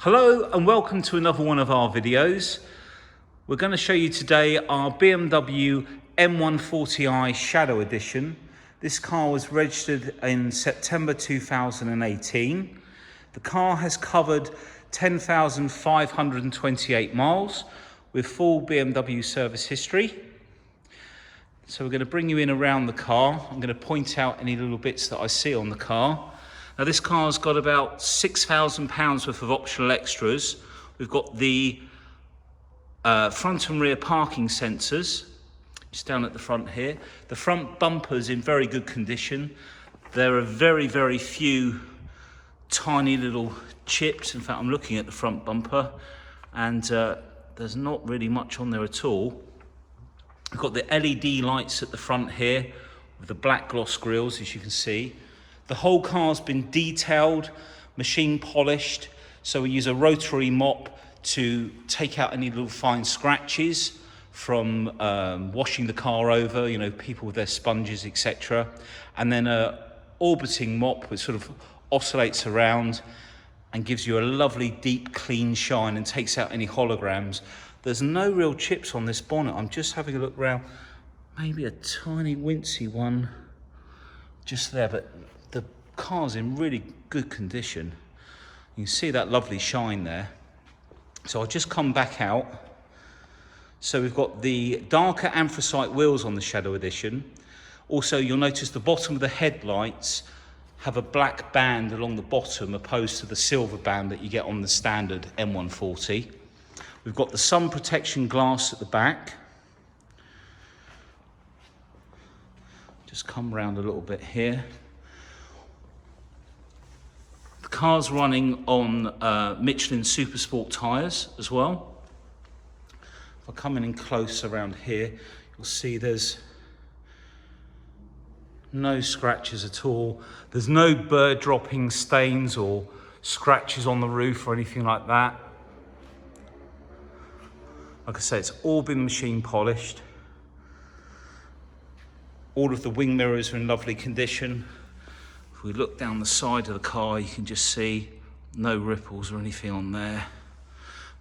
Hello and welcome to another one of our videos. We're going to show you today our BMW M140i Shadow Edition. This car was registered in September 2018. The car has covered 10,528 miles with full BMW service history. So we're going to bring you in around the car. I'm going to point out any little bits that I see on the car. Now this car's got about £6,000 worth of optional extras. We've got the front and rear parking sensors, just down at the front here. The front bumper's in very good condition. There are very, very few tiny little chips. In fact, I'm looking at the front bumper and there's not really much on there at all. We've got the LED lights at the front here with the black gloss grills, as you can see. The whole car's been detailed, machine polished, so we use a rotary mop to take out any little fine scratches from washing the car over, you know, people with their sponges, etc. And then a orbiting mop which sort of oscillates around and gives you a lovely deep clean shine and takes out any holograms. There's no real chips on this bonnet. I'm just having a look around, maybe a tiny wincy one just there, but the car's in really good condition. You can see that lovely shine there. So I'll just come back out. So we've got the darker anthracite wheels on the Shadow Edition. Also, you'll notice the bottom of the headlights have a black band along the bottom opposed to the silver band that you get on the standard M140. We've got the sun protection glass at the back. Just come around a little bit here. The car's running on Michelin Supersport tyres as well. If I come in close around here, you'll see there's no scratches at all. There's no bird dropping stains or scratches on the roof or anything like that. Like I say, it's all been machine polished. All of the wing mirrors are in lovely condition. If we look down the side of the car, you can just see no ripples or anything on there.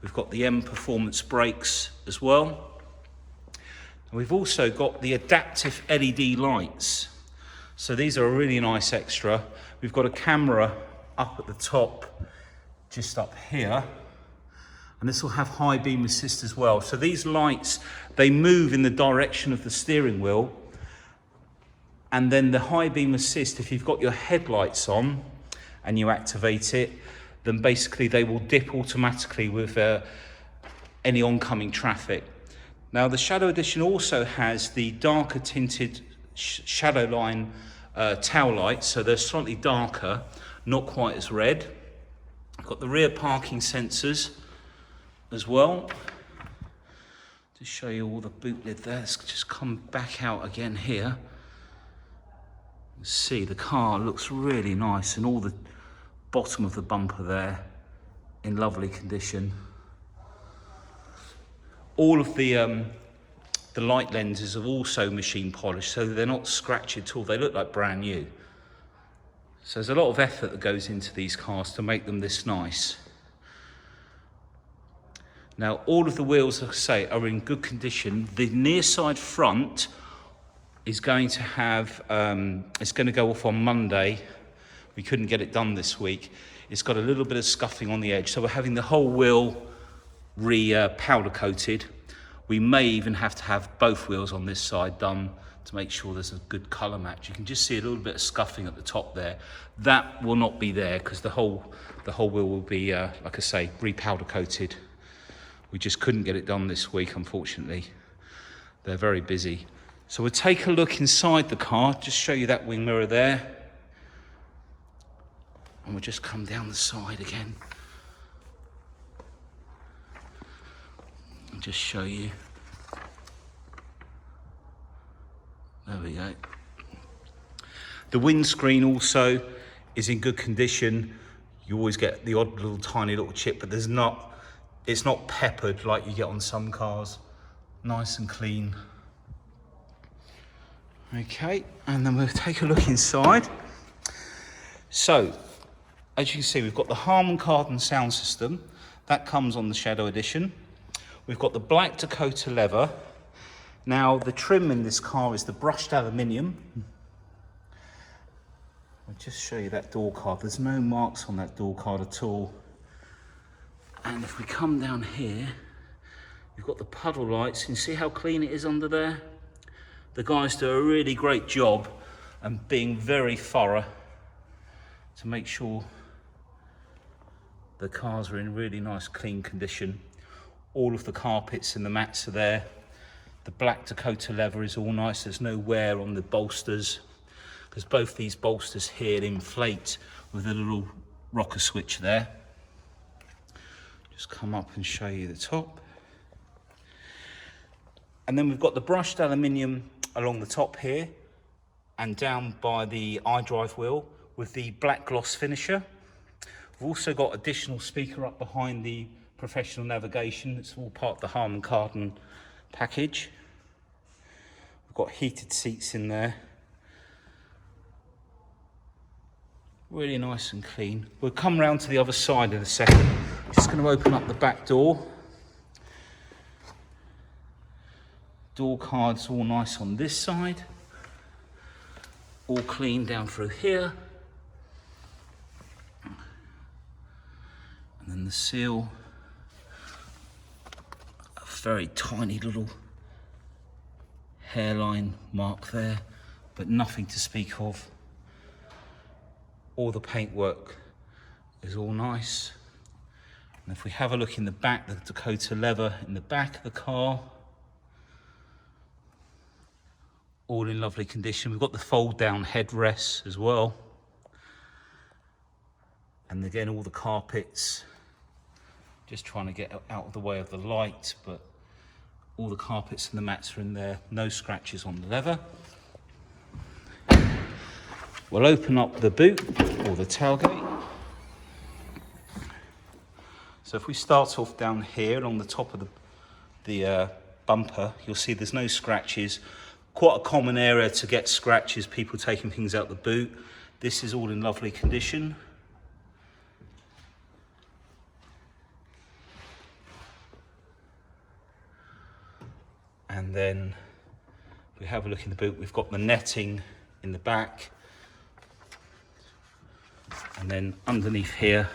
We've got the M Performance brakes as well. And we've also got the adaptive LED lights. So these are a really nice extra. We've got a camera up at the top, just up here. And this will have high beam assist as well. So these lights, they move in the direction of the steering wheel. And then the high beam assist, if you've got your headlights on and you activate it, then basically they will dip automatically with any oncoming traffic. Now the Shadow Edition also has the darker tinted shadow line tail lights, so they're slightly darker, not quite as red. I've got the rear parking sensors as well. To show you all the boot lid there, let's just come back out again here. See, the car looks really nice and all the bottom of the bumper there in lovely condition. All of the light lenses are also machine polished, so they're not scratched at all. They look like brand new. So there's a lot of effort that goes into these cars to make them this nice. Now all of the wheels, like I say, are in good condition. The near side front is going to have, it's going to go off on Monday. We couldn't get it done this week. It's got a little bit of scuffing on the edge, so we're having the whole wheel powder coated. We may even have to have both wheels on this side done to make sure there's a good colour match. You can just see a little bit of scuffing at the top there. That will not be there because the whole wheel will be, like I say, repowder coated. We just couldn't get it done this week, unfortunately. They're very busy. So we'll take a look inside the car, just show you that wing mirror there. And we'll just come down the side again. And just show you. There we go. The windscreen also is in good condition. You always get the odd little tiny little chip, but it's not peppered like you get on some cars. Nice and clean. Okay, and then we'll take a look inside. So as you can see, we've got the Harman Kardon sound system. That comes on the Shadow Edition. We've got the black Dakota leather. Now, the trim in this car is the brushed aluminium. I'll just show you that door card. There's no marks on that door card at all. And if we come down here, you've got the puddle lights. You can see how clean it is under there. The guys do a really great job and being very thorough to make sure the cars are in really nice clean condition. All of the carpets and the mats are there. The black Dakota leather is all nice. There's no wear on the bolsters, because both these bolsters here inflate with a little rocker switch there. Just come up and show you the top. And then we've got the brushed aluminium along the top here and down by the iDrive wheel with the black gloss finisher. We've also got additional speaker up behind the professional navigation. It's all part of the Harman Kardon package. We've got heated seats in there. Really nice and clean. We'll come round to the other side in a second. Just going to open up the back door. Door cards all nice on this side. All clean down through here. And then the seal. A very tiny little hairline mark there, but nothing to speak of. All the paintwork is all nice. And if we have a look in the back, the Dakota leather in the back of the car, all in lovely condition. We've got the fold down headrests as well. And again, all the carpets, just trying to get out of the way of the light, but all the carpets and the mats are in there. No scratches on the leather. We'll open up the boot or the tailgate. So if we start off down here along the top of the bumper, you'll see there's no scratches. Quite a common area to get scratches, people taking things out the boot. This is all in lovely condition. And then if we have a look in the boot, we've got the netting in the back. And then underneath here,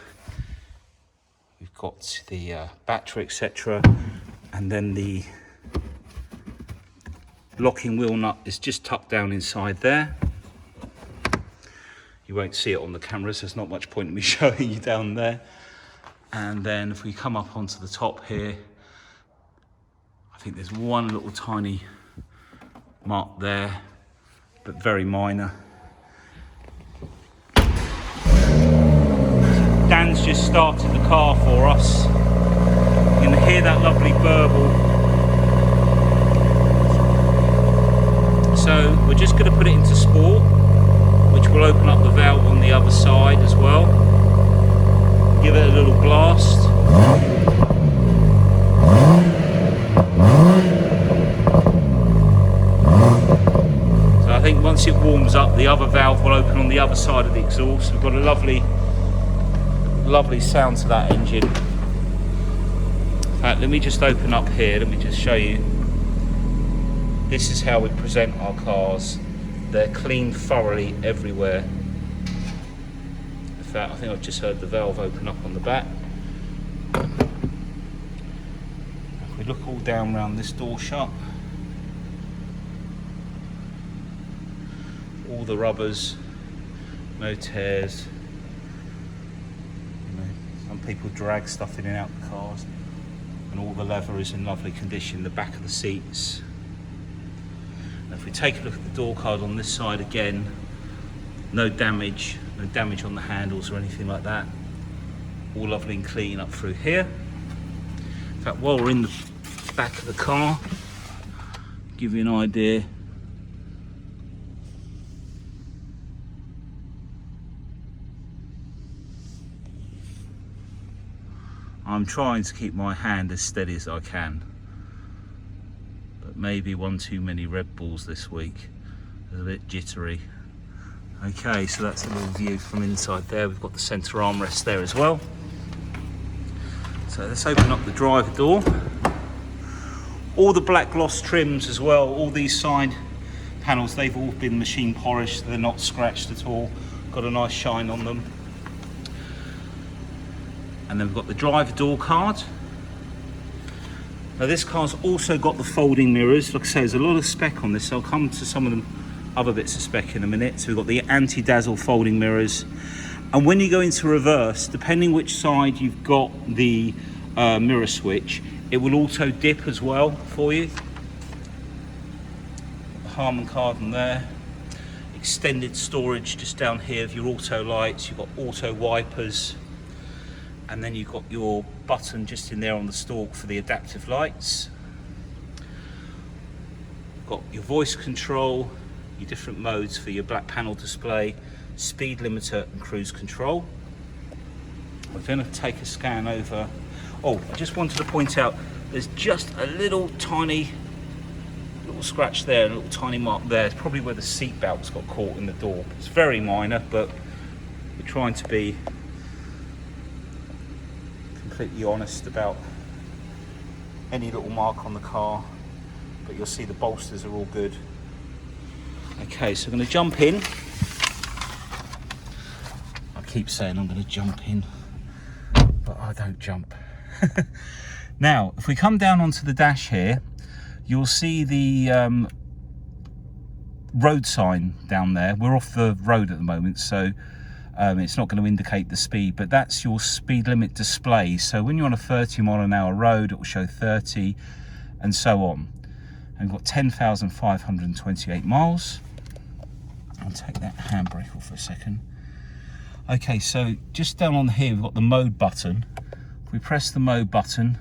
we've got the battery, etc. And then the locking wheel nut is just tucked down inside there. You won't see it on the cameras, there's not much point in me showing you down there. And then if we come up onto the top here, I think there's one little tiny mark there, but very minor. Dan's just started the car for us. You can hear that lovely burble. So we're just going to put it into sport, which will open up the valve on the other side as well. Give it a little blast. So I think once it warms up, the other valve will open on the other side of the exhaust. We've got a lovely sound to that engine. In fact, let me just open up here, let me just show you. This is how we present our cars. They're cleaned thoroughly everywhere. In fact, I think I've just heard the valve open up on the back. If we look all down around this door shut, all the rubbers, no tears. Some people drag stuff in and out the cars, and all the leather is in lovely condition. The back of the seats. And if we take a look at the door card on this side again, no damage on the handles or anything like that. All lovely and clean up through here. In fact, while we're in the back of the car, give you an idea. I'm trying to keep my hand as steady as I can, but maybe one too many Red Bulls this week. It's a bit jittery. Okay, so that's a little view from inside there. We've got the centre armrest there as well. So let's open up the driver door. All the black gloss trims as well, all these side panels, they've all been machine polished. They're not scratched at all. Got a nice shine on them. And then we've got the driver door card. Now this car's also got the folding mirrors. Like I say, there's a lot of spec on this. So I'll come to some of them other bits of spec in a minute. So we've got the anti-dazzle folding mirrors. And when you go into reverse, depending which side you've got the mirror switch, it will auto dip as well for you. The Harman Kardon there. Extended storage just down here of your auto lights. You've got auto wipers. And then you've got your button just in there on the stalk for the adaptive lights. Got your voice control, your different modes for your black panel display, speed limiter and cruise control. We're going to take a scan over. Oh, I just wanted to point out, there's just a little tiny little scratch there, a little tiny mark there. It's probably where the seat belts got caught in the door. It's very minor, but we're trying to be completely honest about any little mark on the car, but you'll see the bolsters are all good. Okay, so I'm going to jump in. I keep saying I'm going to jump in, but I don't jump. Now, if we come down onto the dash here, you'll see the road sign down there. We're off the road at the moment, so it's not going to indicate the speed, but that's your speed limit display. So when you're on a 30-mile-an-hour road, it will show 30 and so on. And we've got 10,528 miles. I'll take that handbrake off for a second. Okay, so just down on here, we've got the mode button. If we press the mode button,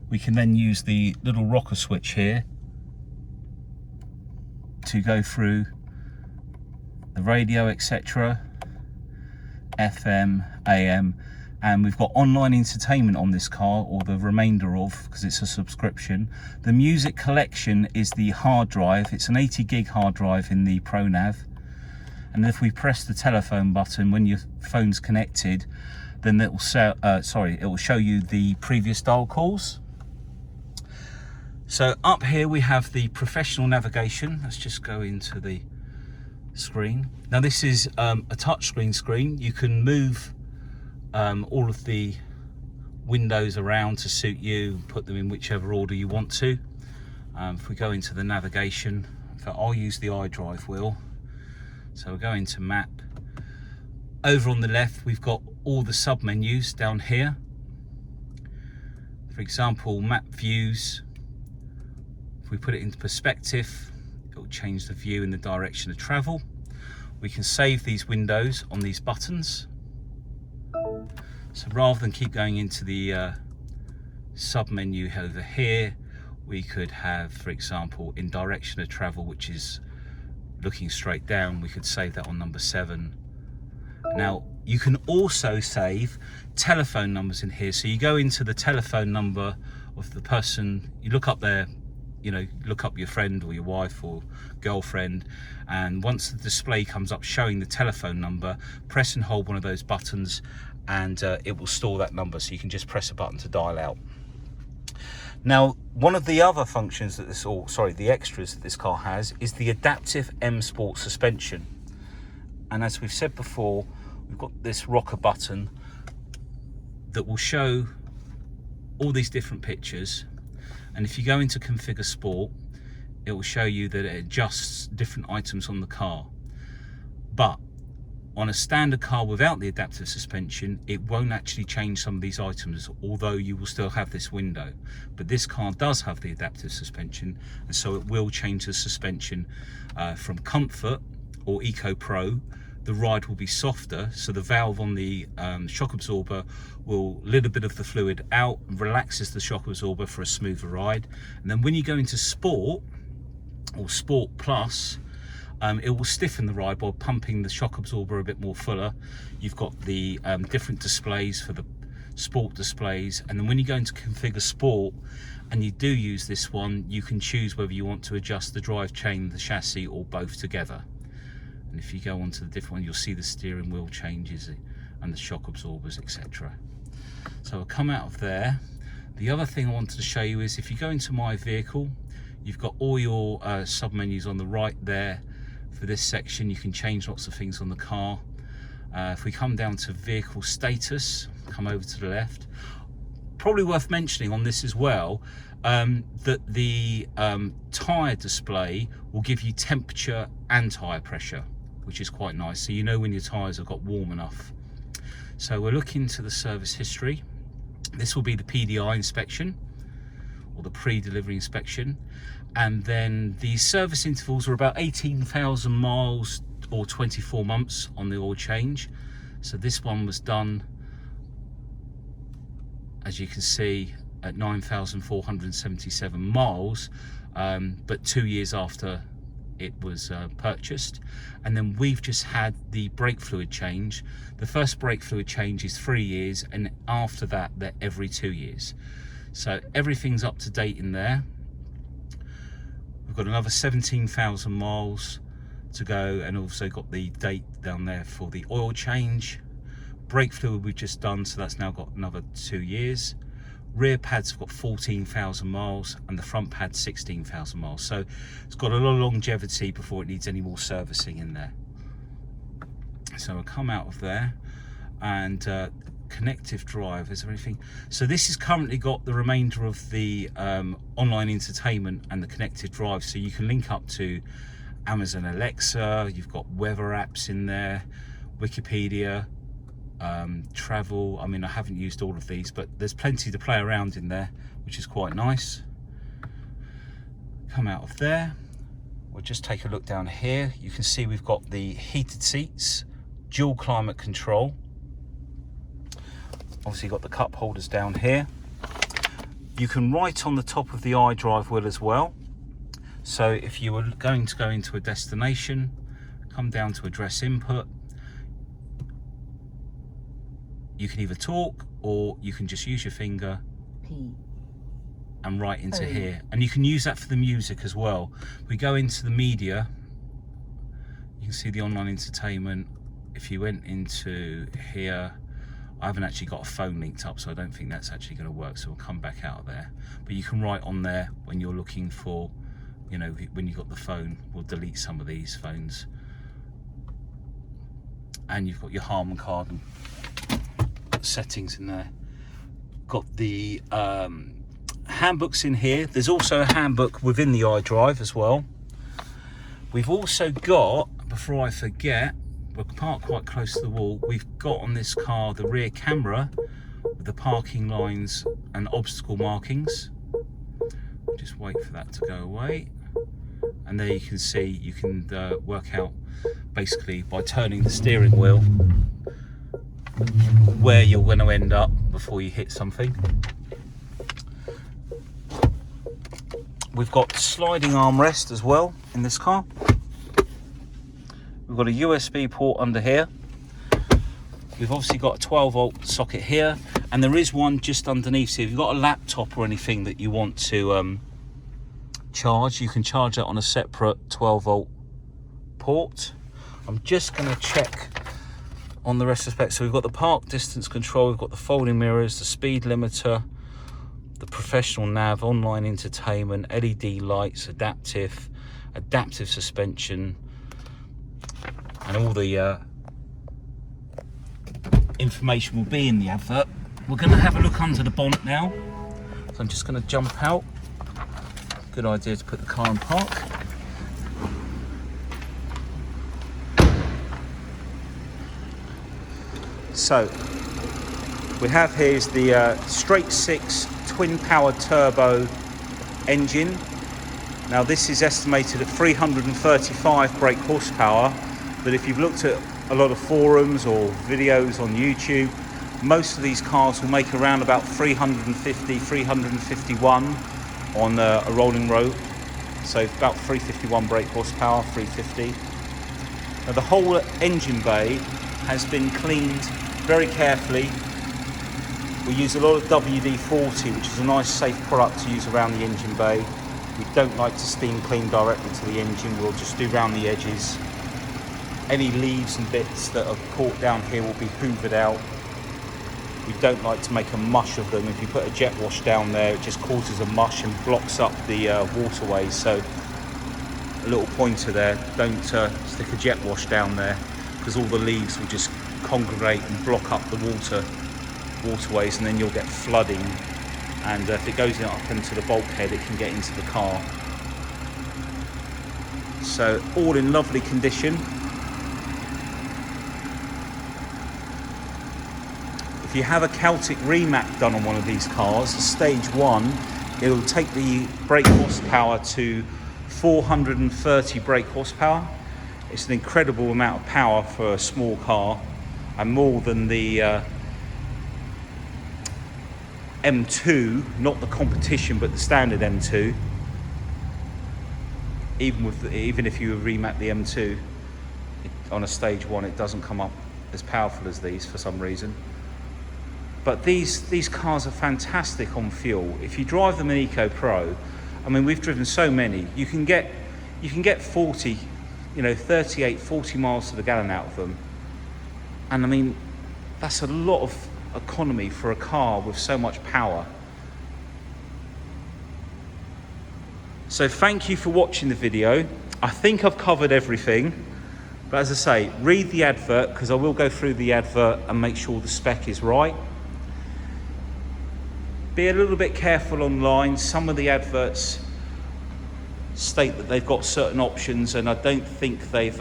we can then use the little rocker switch here to go through the radio, etc. FM, AM, and we've got online entertainment on this car, or the remainder of, because it's a subscription. The music collection is the hard drive. It's an 80 gig hard drive in the ProNav. And if we press the telephone button when your phone's connected, then it will it will show you the previous dial calls. So up here we have the professional navigation. Let's just go into the screen. Now this is a touchscreen screen. You can move all of the windows around to suit you and put them in whichever order you want to. If we go into the navigation, in fact, I'll use the iDrive wheel. So we'll go into map. Over on the left we've got all the sub menus down here. For example, map views. If we put it into perspective, it will change the view in the direction of travel. We can save these windows on these buttons. So rather than keep going into the sub menu over here, we could have, for example, in direction of travel, which is looking straight down, we could save that on number 7. Now you can also save telephone numbers in here. So you go into the telephone number of the person, you look up their, look up your friend or your wife or girlfriend, and once the display comes up showing the telephone number, press and hold one of those buttons and it will store that number, so you can just press a button to dial out. Now, one of the other functions that the extras that this car has is the adaptive M Sport suspension. And as we've said before, we've got this rocker button that will show all these different pictures. And if you go into configure sport, it will show you that it adjusts different items on the car. But on a standard car without the adaptive suspension, it won't actually change some of these items, although you will still have this window. But this car does have the adaptive suspension, and so it will change the suspension from Comfort or Eco Pro. The ride will be softer, so the valve on the shock absorber will let a bit of the fluid out, relaxes the shock absorber for a smoother ride. And then when you go into Sport or Sport Plus, it will stiffen the ride by pumping the shock absorber a bit more fuller. You've got the different displays for the Sport displays, and then when you go into configure Sport and you do use this one, you can choose whether you want to adjust the drive chain, the chassis, or both together. And if you go on to the different one, you'll see the steering wheel changes and the shock absorbers, etc. So I'll come out of there. The other thing I wanted to show you is if you go into My Vehicle, you've got all your sub-menus on the right there. For this section, you can change lots of things on the car. If we come down to Vehicle Status, come over to the left, probably worth mentioning on this as well, that the tyre display will give you temperature and tyre pressure, which is quite nice, so you know when your tyres have got warm enough. So we're looking to the service history. This will be the PDI inspection, or the pre-delivery inspection, and then the service intervals are about 18,000 miles or 24 months on the oil change. So this one was done, as you can see, at 9,477 miles, but 2 years after it was purchased. And then we've just had the brake fluid change. The first brake fluid change is 3 years, and after that they're every 2 years. So everything's up to date in there. We've got another 17,000 miles to go, and also got the date down there for the oil change. Brake fluid we've just done, so that's now got another 2 years. Rear pads have got 14,000 miles, and the front pad 16,000 miles. So it's got a lot of longevity before it needs any more servicing in there. So I'll come out of there, and connective drive, is there anything? So this has currently got the remainder of the online entertainment and the connected drive, so you can link up to Amazon Alexa. You've got weather apps in there, Wikipedia, travel. I mean, I haven't used all of these, but there's plenty to play around in there, which is quite nice. Come out of there, we'll just take a look down here. You can see we've got the heated seats, dual climate control. Obviously got the cup holders down here. You can write on the top of the iDrive wheel as well. So if you were going to go into a destination, come down to address input, you can either talk or you can just use your finger and write into here. And you can use that for the music as well. We go into the media, you can see the online entertainment. If you went into here, I haven't actually got a phone linked up, so I don't think that's actually going to work, so we'll come back out of there. But you can write on there when you're looking for, you know, when you've got the phone. We'll delete some of these phones. And you've got your Harman Kardon settings in there. Got the handbooks in here. There's also a handbook within the iDrive as well. We've also got, before I forget, we're parked quite close to the wall, we've got on this car the rear camera with the parking lines and obstacle markings. Just wait for that to go away, and there you can see, you can work out basically by turning the steering wheel where you're going to end up before you hit something. We've got sliding armrest as well in this car. We've got a USB port under here. We've obviously got a 12 volt socket here, and there is one just underneath. So if you've got a laptop or anything that you want to charge, you can charge that on a separate 12 volt port. I'm just going to check on the rest of the specs. So we've got the park distance control, we've got the folding mirrors, the speed limiter, the professional nav, online entertainment, LED lights, adaptive suspension, and all the information will be in the advert. We're going to have a look under the bonnet now. So I'm just going to jump out. Good idea to put the car in park. So we have here is the straight six twin power turbo engine. Now this is estimated at 335 brake horsepower, but if you've looked at a lot of forums or videos on YouTube, most of these cars will make around about 350, 351 on a rolling road. So about 351 brake horsepower, 350. Now the whole engine bay has been cleaned very carefully. We use a lot of WD-40, which is a nice safe product to use around the engine bay. We don't like to steam clean directly to the engine, we'll just do around the edges. Any leaves and bits that are caught down here will be hoovered out. We don't like to make a mush of them. If you put a jet wash down there, it just causes a mush and blocks up the waterways. So a little pointer there, don't stick a jet wash down there, because all the leaves will just congregate and block up the waterways, and then you'll get flooding. And if it goes up into the bulkhead, it can get into the car. So all in lovely condition. If you have a Celtic remap done on one of these cars, stage 1, it'll take the brake horsepower to 430 brake horsepower. It's an incredible amount of power for a small car, and more than the M2, not the competition but the standard M2. Even if you remap the M2 on a stage 1, it doesn't come up as powerful as these for some reason. But these cars are fantastic on fuel. If you drive them in Eco Pro, I mean, we've driven so many. You can get 40, 38, 40 miles to the gallon out of them. And I mean, that's a lot of economy for a car with so much power. So thank you for watching the video. I think I've covered everything. But as I say, read the advert, because I will go through the advert and make sure the spec is right. Be a little bit careful online. Some of the adverts state that they've got certain options, and I don't think they've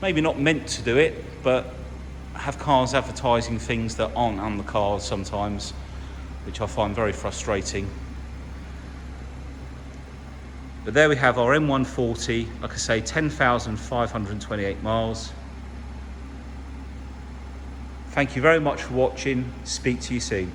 maybe not meant to do it, but have cars advertising things that aren't on the cars sometimes, which I find very frustrating. But there we have our M140, like I say, 10,528 miles. Thank you very much for watching. Speak to you soon.